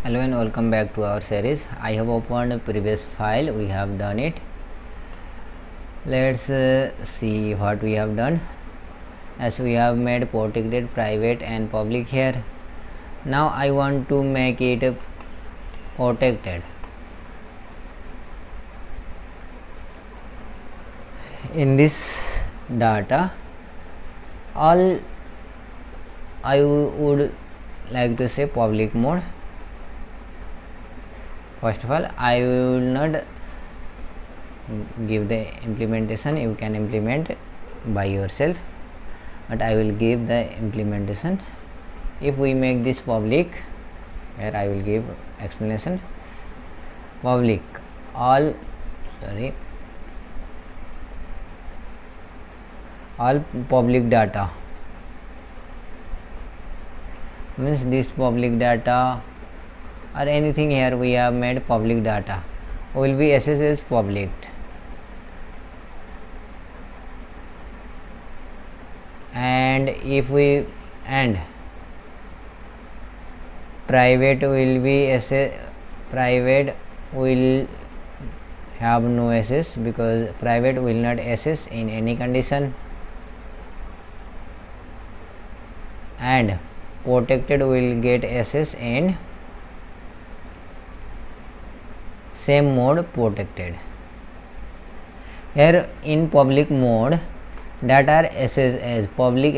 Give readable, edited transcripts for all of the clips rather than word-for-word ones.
Hello and welcome back to our series. I have opened a previous file, we have done it. Let's see what we have done. As we have made protected, private and public here. Now I want to make it protected. In this data, all I would like to say public mode. First of all, I will not give the implementation, you can implement by yourself, but I will give the implementation. If we make this public, here I will give explanation. Public all public data means this public data or anything here we have made public data will be assessed as public, and if we and private will be private will have no access because private will not access in any condition, and protected will get access in same mode protected. Here in public mode that are accessed as public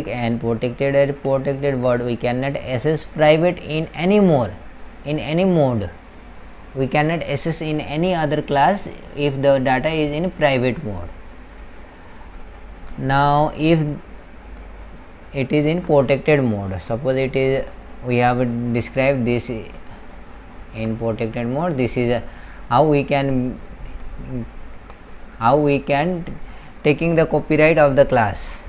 and protected as protected, but we cannot access private in any mode. We cannot access in any other class if the data is in private mode. Now if it is in protected mode, suppose it is, we have described this in protected mode. This is how we can taking the copyright of the class,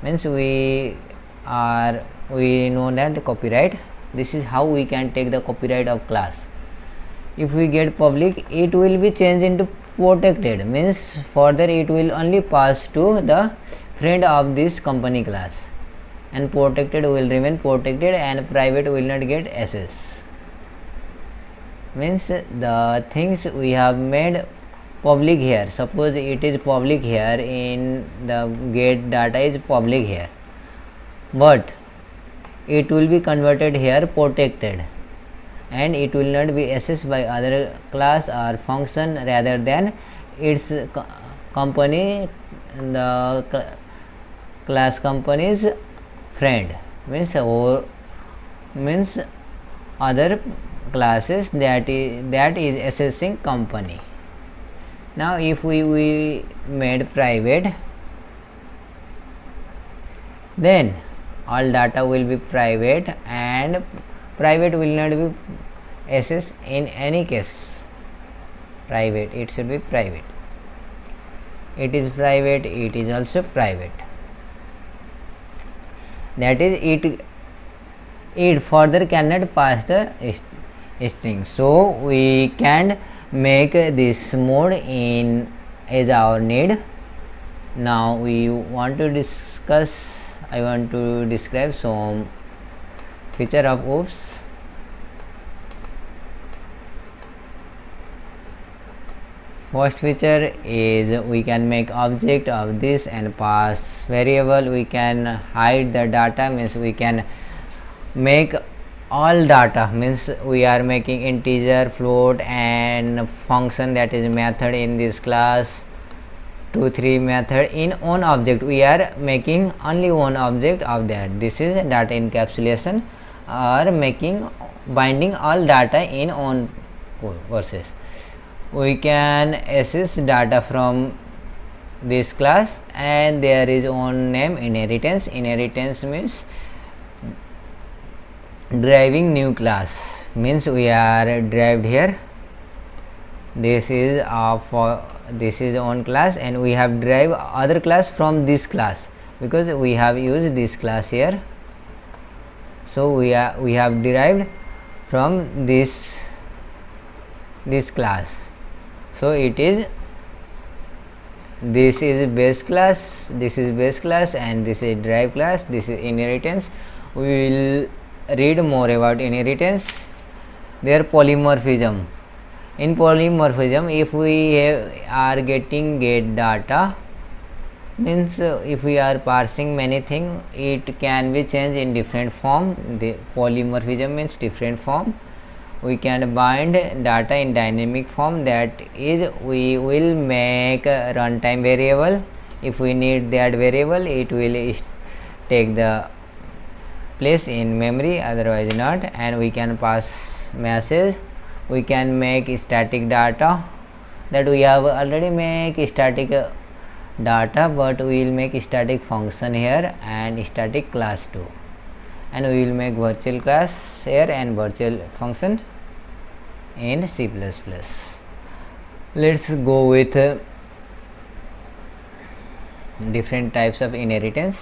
means we know that the copyright, this is how we can take the copyright of class. If we get public, it will be changed into protected, means further it will only pass to the friend of this company class, and protected will remain protected and private will not get access. Means the things we have made public here, suppose it is public here, in the get data is public here, but it will be converted here protected, and it will not be accessed by other class or function rather than its company, the class company's friend, means other classes that is accessing company. Now if we made private, then all data will be private and private will not be accessed in any case. Private, it should be private. It is private, it is also private. That is, it further cannot pass the string. So we can make this mode in as our need. Now we want to discuss, I want to describe some feature of OOPS. First feature is we can make object of this and pass variable. We can hide the data, means we can make all data, means we are making integer, float and function, that is method in this class, 2 3 method in one object. We are making only one object of that. This is data encapsulation, or making binding all data in one process. We can access data from this class, and there is one name inheritance. Inheritance means deriving new class, means we are derived here. This is one class, and we have derived other class from this class because we have used this class here. So we have derived from this class. So it is this is base class, this is base class, and this is derived class, this is inheritance. We will read more about inheritance. Their polymorphism. In polymorphism, if we are getting get data, means if we are parsing many things, it can be changed in different form. The polymorphism means different form. We can bind data in dynamic form, that is we will make a runtime variable. If we need that variable, it will take the place in memory, otherwise not. And we can pass message. We can make static data, that we have already make static data, but we will make static function here and static class too, and we will make virtual class here and virtual function in C++. Let's go with different types of inheritance.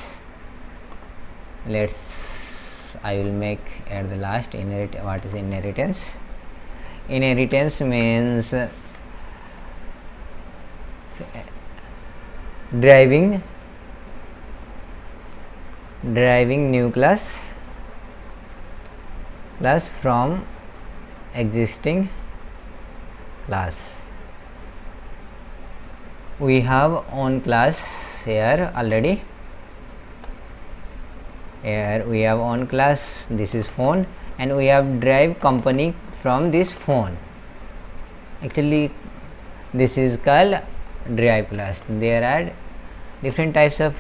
I will make at the last what is inheritance. Inheritance means driving new class from existing class. We have own class here already. Here we have own class, this is phone, and we have drive company from this phone. Actually this is called drive class. There are different types of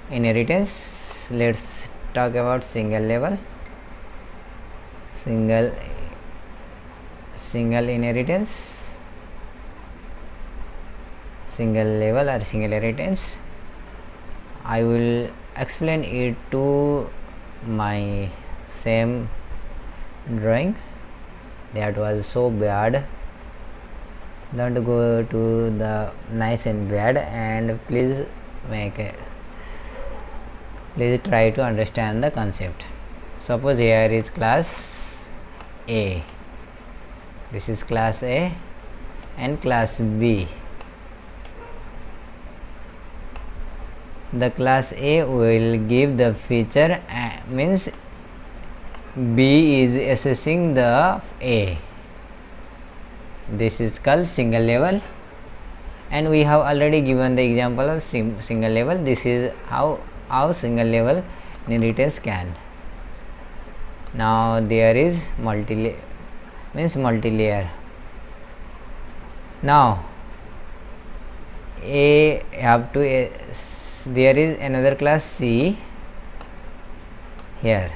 inheritance. Let's talk about single level. Single inheritance, single level or single inheritance. I will explain it to my same drawing. That was so bad. Don't go to the nice and bad, and please try to understand the concept. Suppose here is class A, this is class A, and class B. The class A will give the feature, means B is assessing the A. This is called single level, and we have already given the example of single level. This is how single level inheritance can. Now there is multi-layer. Now A have to there is another class C here.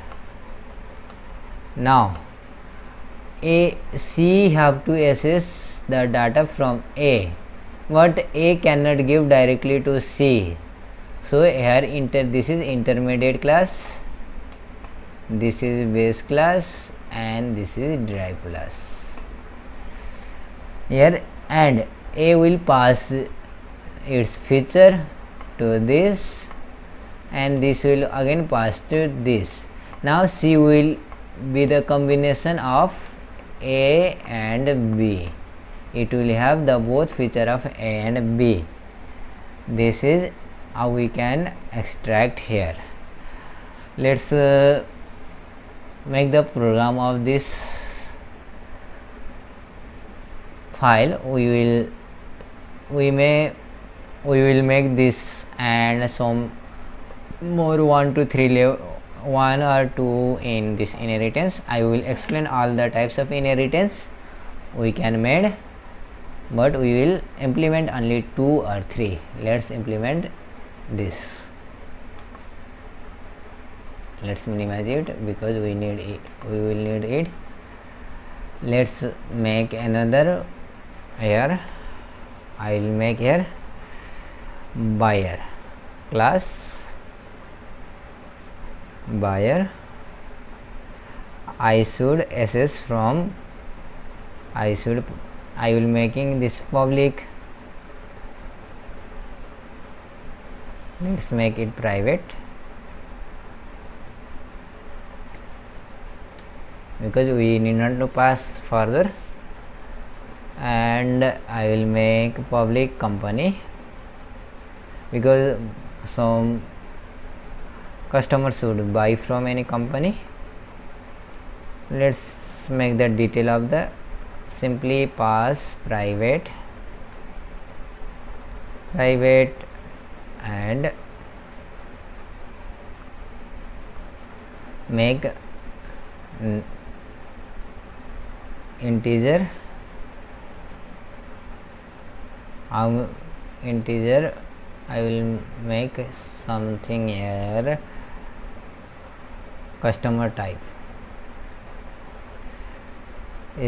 Now C have to access the data from A, but A cannot give directly to C. So here this is intermediate class, this is base class, and this is drive class here, and A will pass its feature to this, and this will again pass to this. Now C will be the combination of A and B. It will have the both feature of A and B. This is how we can extract here. Let's make the program of this file. We will make this and some more 1 to 3 level, 1 or 2 in this inheritance. I will explain all the types of inheritance we can make, but we will implement only 2 or 3. Let's implement this. Let's minimize it because we will need it. Let's make another here. I will make here buyer class, buyer. I should access from, I will making this public. Let's make it private because we need not to pass further. and I will make public company, because some customers should buy from any company. Let's make the detail of the, simply pass private and make integer integer. I will make something here, customer type,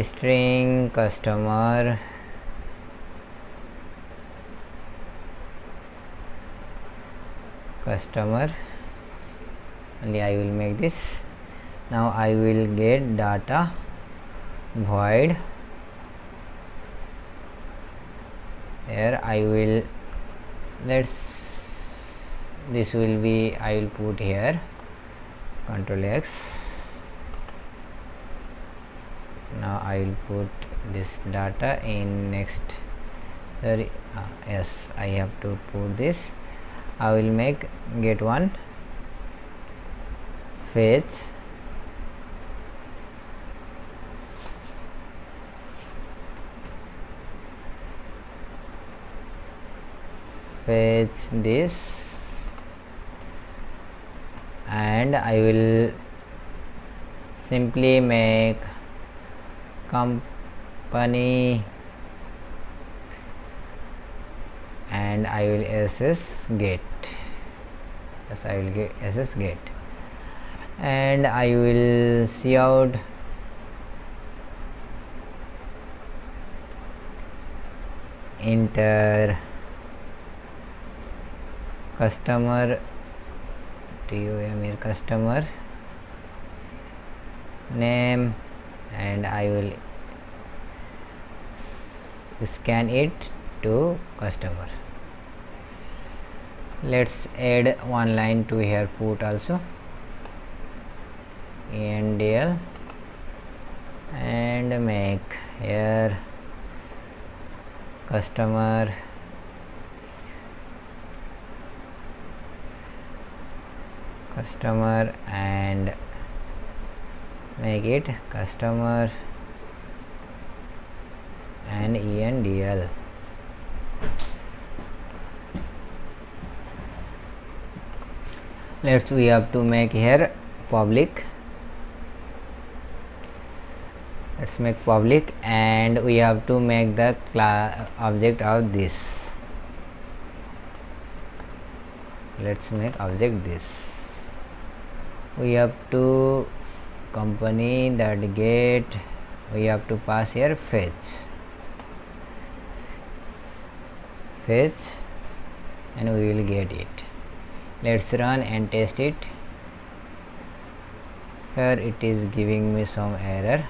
string customer, only I will make this. Now I will get data void. Here I will, this will be, I will put here Control X. Now I will put this data in next. Yes, I have to put this. I will make get one fetch this, and I will simply make company, and I will SS get. Yes, I will get SS get, and I will see out enter customer customer name, and I will scan it to customer. Let's add one line to here, put also endl, and make here customer and make it customer and endl. We have to make here public. Let's make public, and we have to make the object of this. Let's make object this. We have to company that get, we have to pass here fetch, and we will get it. Let's run and test it. Here it is giving me some error.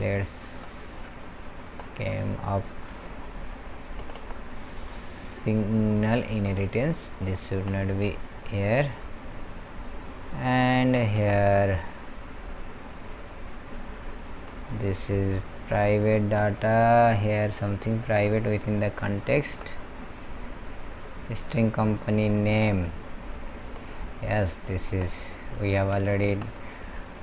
Let's came up signal inheritance, this should not be here, and here this is private data, here something private within the context, string company name. Yes, this is, we have already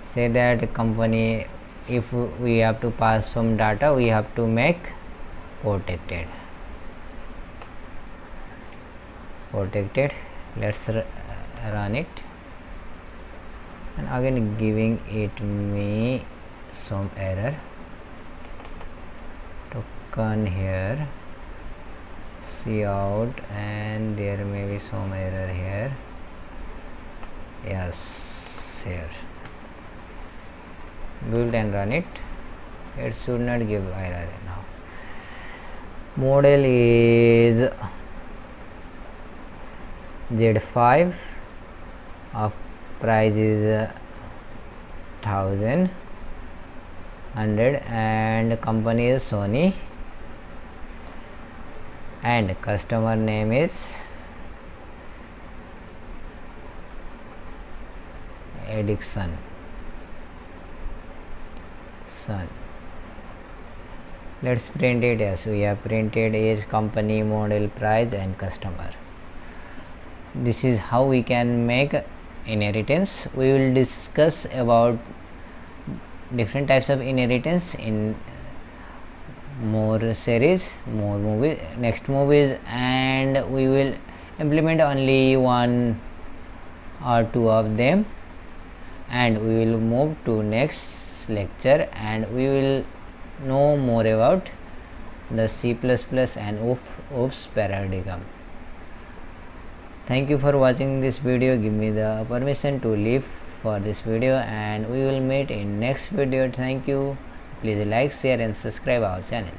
said that company, if we have to pass some data, we have to make protected. Let's run it, and again giving it me some error. Token here, see out, and there may be some error here. Yes, here. Build and run it. It should not give error now. Model is Z5, of price is 1000, and company is Sony, and customer name is Edison Sun. Let's print it. As we have printed age, company, model, price and customer. This is how we can make inheritance. We will discuss about different types of inheritance in more series, more movies, next movies, and we will implement only one or two of them, and we will move to next lecture and we will know more about the C++ and OOPS paradigm. Thank you for watching this video. Give me the permission to leave for this video, and we will meet in next video. Thank you. Please like, share and subscribe our channel.